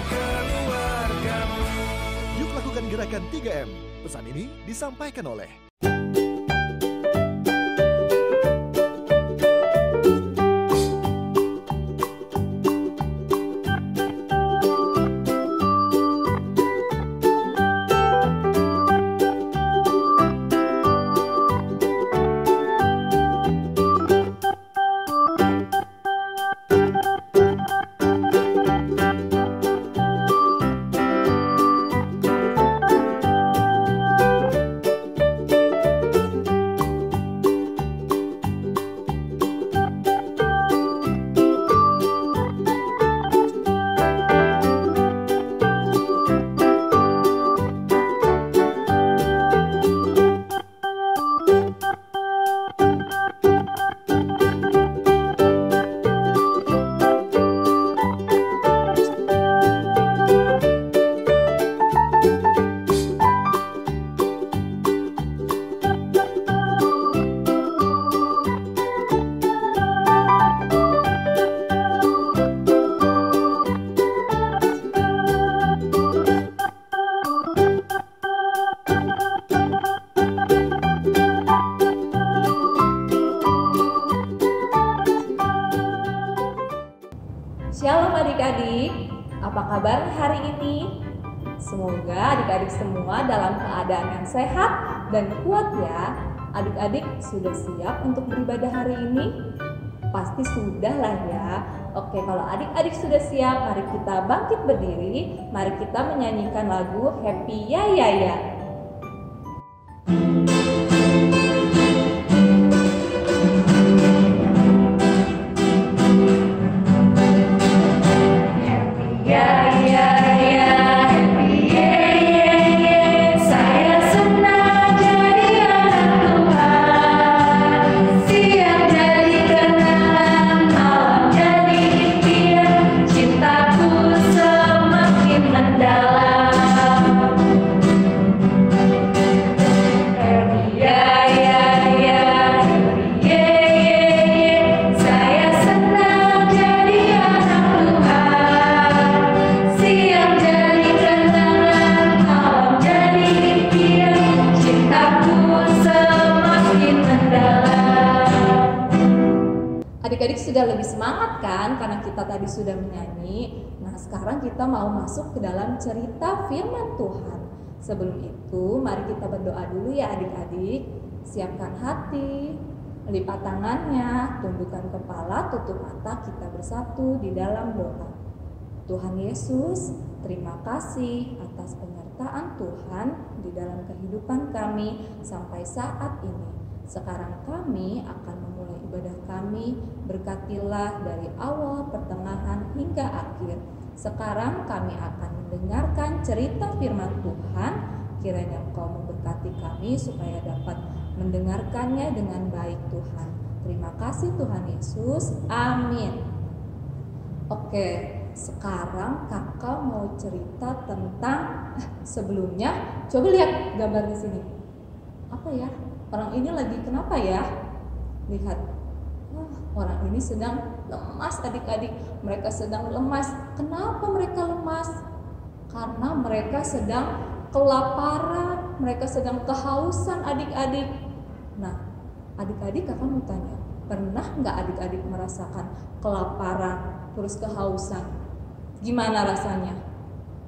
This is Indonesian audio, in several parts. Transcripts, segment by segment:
keluargamu. Yuk lakukan gerakan 3M. Pesan ini disampaikan oleh Shalom adik-adik, apa kabar hari ini? Semoga adik-adik semua dalam keadaan yang sehat dan kuat ya. Adik-adik sudah siap untuk beribadah hari ini? Pasti sudah lah ya. Oke, kalau adik-adik sudah siap, mari kita bangkit berdiri. Mari kita menyanyikan lagu Happy Ya Ya Ya. Adik-adik sudah lebih semangat kan karena kita tadi sudah menyanyi. Nah, sekarang kita mau masuk ke dalam cerita firman Tuhan. Sebelum itu, mari kita berdoa dulu ya adik-adik. Siapkan hati, lipat tangannya, tundukkan kepala, tutup mata, kita bersatu di dalam doa. Tuhan Yesus, terima kasih atas penyertaan Tuhan di dalam kehidupan kami sampai saat ini. Sekarang kami akan memulai ibadah kami, berkatilah dari awal, pertengahan, hingga akhir. Sekarang kami akan mendengarkan cerita firman Tuhan. Kiranya Engkau memberkati kami supaya dapat mendengarkannya dengan baik Tuhan. Terima kasih Tuhan Yesus, amin. Oke, sekarang kakak mau cerita tentang sebelumnya. Coba lihat gambar di sini. Apa ya? Orang ini lagi kenapa ya? Lihat, orang ini sedang lemas adik-adik. Mereka sedang lemas. Kenapa mereka lemas? Karena mereka sedang kelaparan, mereka sedang kehausan adik-adik. Nah, adik-adik kakak mau tanya, pernah nggak adik-adik merasakan kelaparan terus kehausan? Gimana rasanya?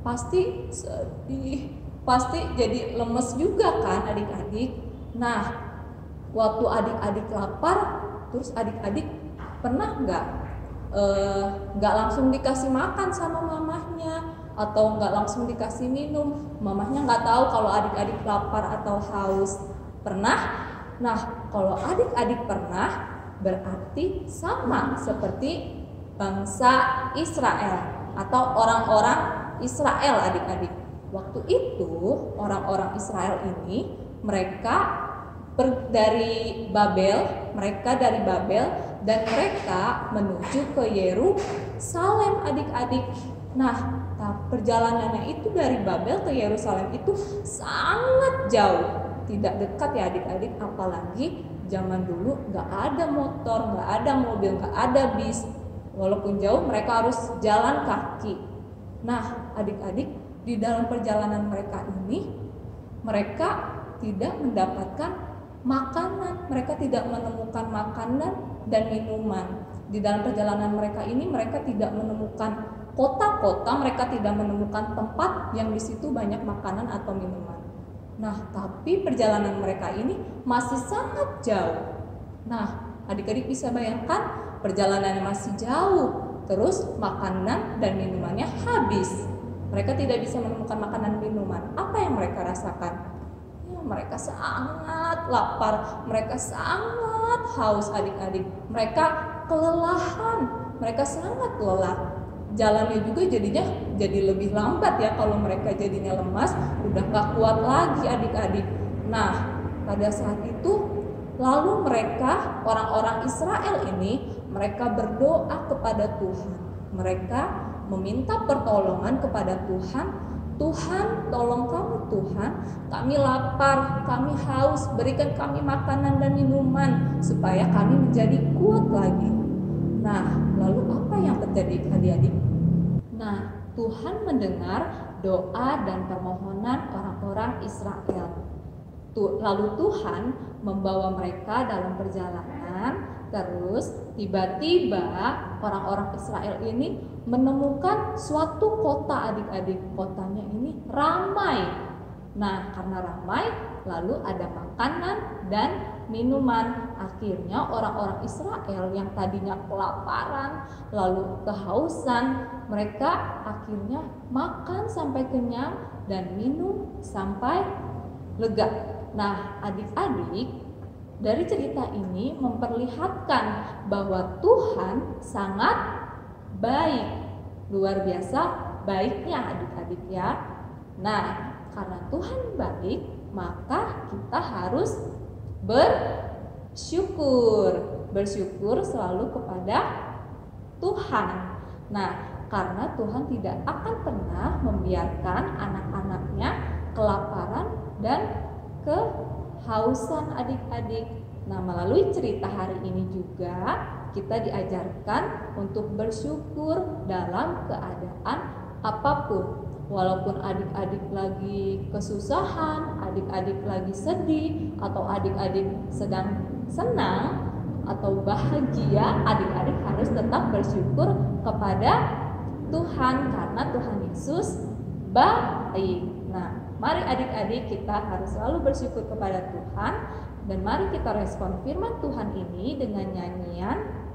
Pasti sedih, pasti jadi lemes juga kan adik-adik. Nah, waktu adik-adik lapar, terus adik-adik pernah nggak langsung dikasih makan sama mamahnya atau nggak langsung dikasih minum? Mamahnya nggak tahu kalau adik-adik lapar atau haus. Pernah? Nah, kalau adik-adik pernah, berarti sama seperti bangsa Israel atau orang-orang Israel adik-adik. Waktu itu orang-orang Israel ini mereka dari Babel dan mereka menuju ke Yerusalem adik-adik. Nah, perjalanannya itu dari Babel ke Yerusalem itu sangat jauh, tidak dekat ya adik-adik. Apalagi zaman dulu nggak ada motor, nggak ada mobil, nggak ada bis. Walaupun jauh mereka harus jalan kaki. Nah, adik-adik, di dalam perjalanan mereka ini, mereka tidak mendapatkan makanan, mereka tidak menemukan makanan dan minuman. Di dalam perjalanan mereka ini, mereka tidak menemukan kota-kota, mereka tidak menemukan tempat yang di situ banyak makanan atau minuman. Nah, tapi perjalanan mereka ini masih sangat jauh. Nah, adik-adik bisa bayangkan perjalanannya masih jauh, terus makanan dan minumannya habis. Mereka tidak bisa menemukan makanan dan minuman. Apa yang mereka rasakan? Ya, mereka sangat lapar, mereka sangat haus adik-adik. Mereka kelelahan, mereka sangat lelah. Jalannya juga jadinya jadi lebih lambat ya, kalau mereka jadinya lemas, udah gak kuat lagi adik-adik. Nah, pada saat itu lalu mereka, orang-orang Israel ini, mereka berdoa kepada Tuhan. Mereka meminta pertolongan kepada Tuhan. Tuhan, tolong kami Tuhan, kami lapar, kami haus, berikan kami makanan dan minuman supaya kami menjadi kuat lagi. Nah, lalu apa yang terjadi adik-adik? Nah, Tuhan mendengar doa dan permohonan orang-orang Israel. Lalu Tuhan membawa mereka dalam perjalanan. Terus tiba-tiba orang-orang Israel ini menemukan suatu kota adik-adik. Kotanya ini ramai. Nah, karena ramai, lalu ada makanan dan minuman. Akhirnya orang-orang Israel yang tadinya kelaparan, lalu kehausan, mereka akhirnya makan sampai kenyang dan minum sampai lega. Nah, adik-adik, dari cerita ini memperlihatkan bahwa Tuhan sangat baik, luar biasa baiknya adik-adik ya. Nah, karena Tuhan baik, maka kita harus bersyukur selalu kepada Tuhan. Nah, karena Tuhan tidak akan pernah membiarkan anak-anaknya kelaparan dan kehausan adik-adik. Nah, melalui cerita hari ini juga kita diajarkan untuk bersyukur dalam keadaan apapun. Walaupun adik-adik lagi kesusahan, adik-adik lagi sedih, atau adik-adik sedang senang atau bahagia, adik-adik harus tetap bersyukur kepada Tuhan karena Tuhan Yesus baik. Nah, mari adik-adik kita harus selalu bersyukur kepada Tuhan, dan mari kita respon firman Tuhan ini dengan nyanyian.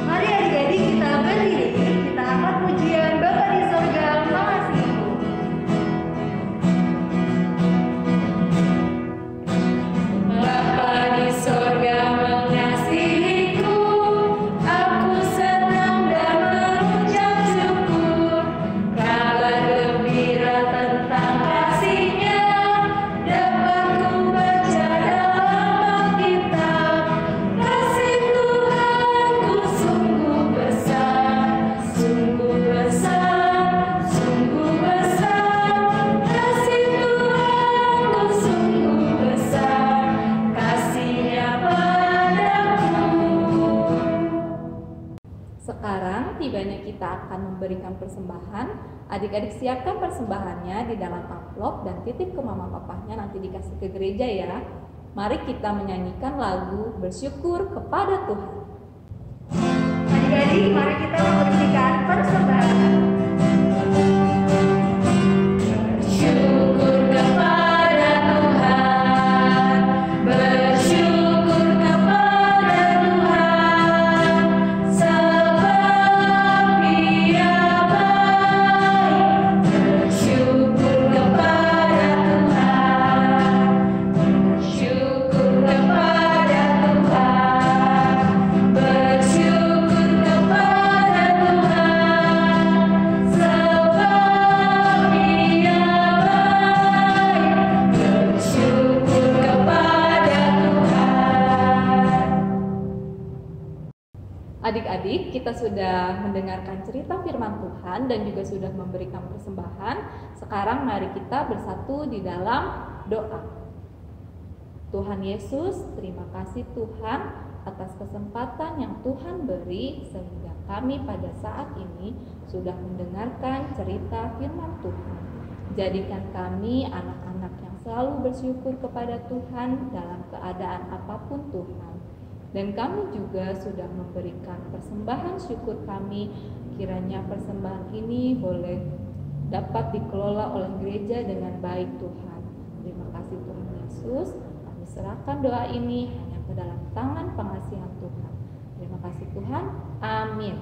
Mari adik-adik kita berdiri, kita angkat pujian Bapa di Sorga mengasihimu. Bapa di sorga mengasihiku, aku senang dan mengucap syukur. Kabar gembira tentang kasih-Nya dapat ku baca dalam Alkitab. Kasih Tuhanku sungguh besar, sungguh besar, sungguh besar. Kasih Tuhanku sungguh besar, kasih-Nya padaku. Sekarang tibanya kita akan memberikan persembahan. Adik-adik siapkan persembahannya di dalam amplop dan titip ke mama papahnya, nanti dikasih ke gereja ya. Mari kita menyanyikan lagu bersyukur kepada Tuhan. Adik-adik, mari kita memberikan persembahan. Bersyukur kepada Tuhan, bersyukur kepada Tuhan, sebab Dia baik. Bersyukur kepada Tuhan, bersyukur kepada Tuhan, bersyukur kepada Tuhan, sebab Dia baik. Bersyukur kepada Tuhan. Adik-adik, kita sudah mendengarkan cerita firman Tuhan dan juga sudah memberikan persembahan. Sekarang mari kita bersatu di dalam doa. Tuhan Yesus, terima kasih Tuhan atas kesempatan yang Tuhan beri sehingga kami pada saat ini sudah mendengarkan cerita firman Tuhan. Jadikan kami anak-anak yang selalu bersyukur kepada Tuhan dalam keadaan apapun Tuhan. Dan kami juga sudah memberikan persembahan syukur kami. Kiranya persembahan ini boleh dapat dikelola oleh gereja dengan baik Tuhan. Terima kasih Tuhan Yesus. Kami serahkan doa ini hanya ke dalam tangan pengasihan Tuhan. Terima kasih Tuhan. Amin.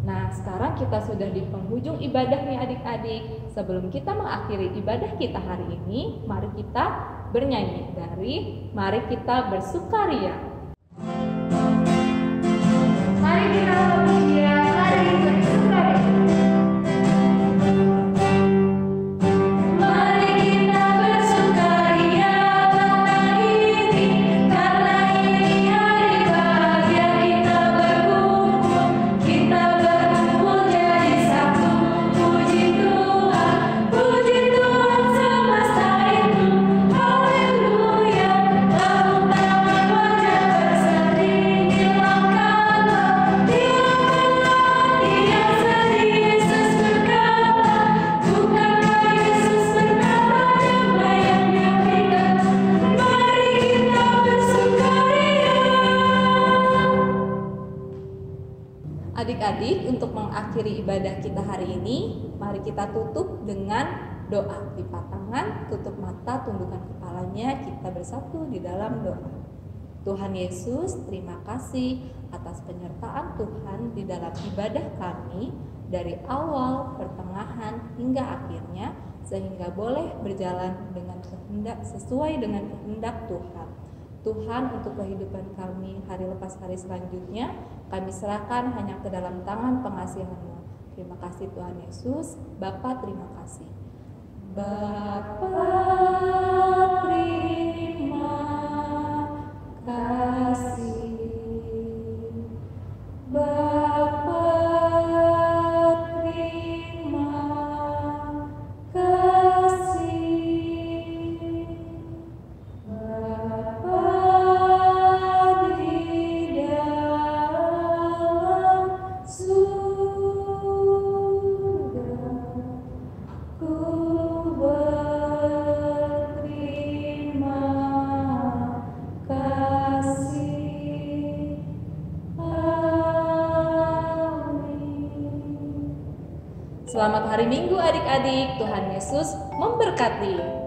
Nah, sekarang kita sudah di penghujung ibadah nih adik-adik. Sebelum kita mengakhiri ibadah kita hari ini, mari kita bernyanyi dari Mari Kita Bersukaria. Mari kita memuja, mari bersukaria. Mari kita bersukaria pada ini, karena ini hari bahagia kita berkumpul. Kita berkumpul jadi satu. Puji Tuhan semesta itu. Haleluya. Tepuk tangan wajah berseri, hilangkanlah yang sedih. Yesus berkata, bukankah Yesus berkata damai yang Dia berikan? Mari kita bersukaria. Adik-adik, untuk mengakhiri ibadah kita hari ini, mari kita tutup dengan doa. Lipat tangan, tutup mata, tundukkan kepalanya, kita bersatu di dalam doa. Tuhan Yesus, terima kasih atas penyertaan Tuhan di dalam ibadah kami dari awal, pertengahan, hingga akhirnya, sehingga boleh berjalan dengan kehendak sesuai dengan kehendak Tuhan. Tuhan, untuk kehidupan kami hari lepas hari selanjutnya, kami serahkan hanya ke dalam tangan pengasihan-Mu. Terima kasih Tuhan Yesus. Bapa, terima kasih. Bapa, terima kasih. Bapa, terima kasih. Bapa di dalam surga, ku berterima kasih. Amin. Selamat hari Minggu adik-adik. Tuhan Yesus memberkati.